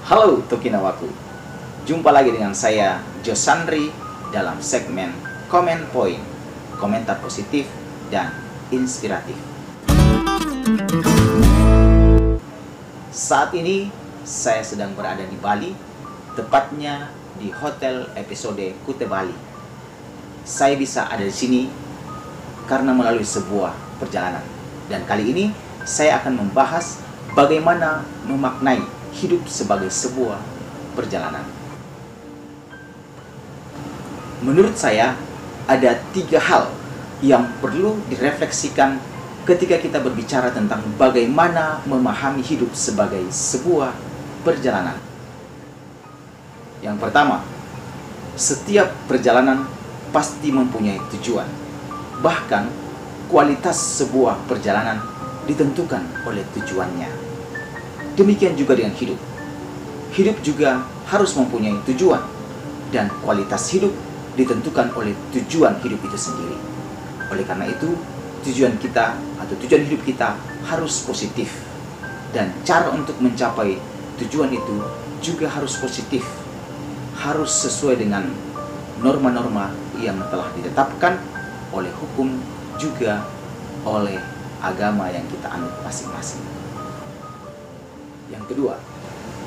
Halo Tokinawaku, jumpa lagi dengan saya Josandri dalam segmen Comment Point, komentar positif dan inspiratif. Saat ini saya sedang berada di Bali, tepatnya di Hotel Episode Kuta Bali. Saya bisa ada di sini karena melalui sebuah perjalanan. Dan kali ini saya akan membahas bagaimana memaknai hidup sebagai sebuah perjalanan. Menurut saya, ada 3 hal yang perlu direfleksikan ketika kita berbicara tentang bagaimana memahami hidup sebagai sebuah perjalanan. Yang pertama, setiap perjalanan pasti mempunyai tujuan. Bahkan, kualitas sebuah perjalanan ditentukan oleh tujuannya. Demikian juga dengan hidup. Hidup juga harus mempunyai tujuan, dan kualitas hidup ditentukan oleh tujuan hidup itu sendiri. Oleh karena itu, tujuan kita atau tujuan hidup kita harus positif, dan cara untuk mencapai tujuan itu juga harus positif, harus sesuai dengan norma-norma yang telah ditetapkan oleh hukum, juga oleh agama yang kita anut masing-masing. Yang kedua,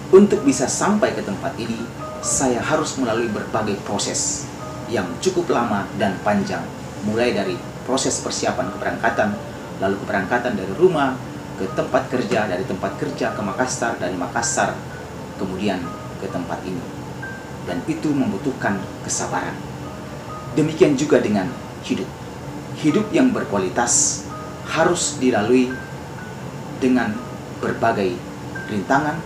untuk bisa sampai ke tempat ini, saya harus melalui berbagai proses yang cukup lama dan panjang, mulai dari proses persiapan keberangkatan, lalu keberangkatan dari rumah ke tempat kerja, dari tempat kerja ke Makassar, dari Makassar kemudian ke tempat ini. Dan itu membutuhkan kesabaran. Demikian juga dengan hidup. Hidup yang berkualitas harus dilalui dengan berbagai rintangan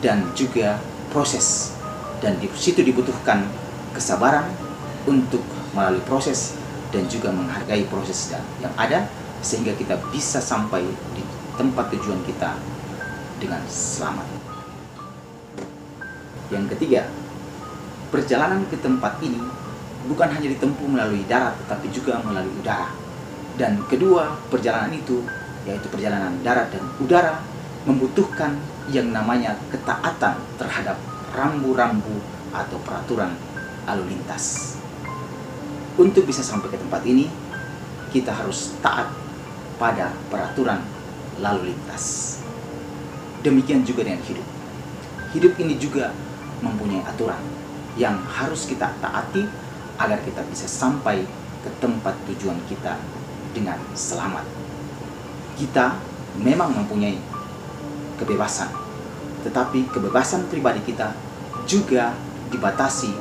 dan juga proses, dan di situ dibutuhkan kesabaran untuk melalui proses dan juga menghargai proses yang ada sehingga kita bisa sampai di tempat tujuan kita dengan selamat. Yang ketiga, perjalanan ke tempat ini bukan hanya ditempuh melalui darat tetapi juga melalui udara. Dan kedua perjalanan itu, yaitu perjalanan darat dan udara, membutuhkan yang namanya ketaatan terhadap rambu-rambu atau peraturan lalu lintas. Untuk bisa sampai ke tempat ini, kita harus taat pada peraturan lalu lintas. Demikian juga dengan hidup. Hidup ini juga mempunyai aturan yang harus kita taati agar kita bisa sampai ke tempat tujuan kita dengan selamat. Kita memang mempunyai kebebasan, tetapi kebebasan pribadi kita juga dibatasi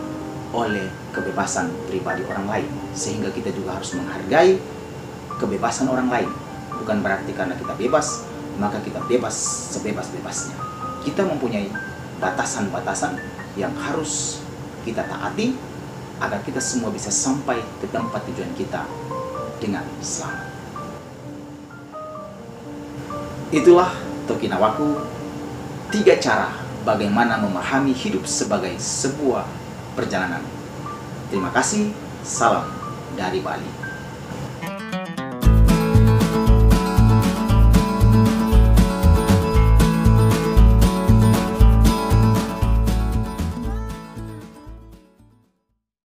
oleh kebebasan pribadi orang lain, sehingga kita juga harus menghargai kebebasan orang lain. Bukan berarti karena kita bebas maka kita bebas sebebas-bebasnya. Kita mempunyai batasan-batasan yang harus kita taati agar kita semua bisa sampai ke tempat tujuan kita dengan selamat. Itulah Tokinawaku, 3 cara bagaimana memahami hidup sebagai sebuah perjalanan. Terima kasih, salam dari Bali.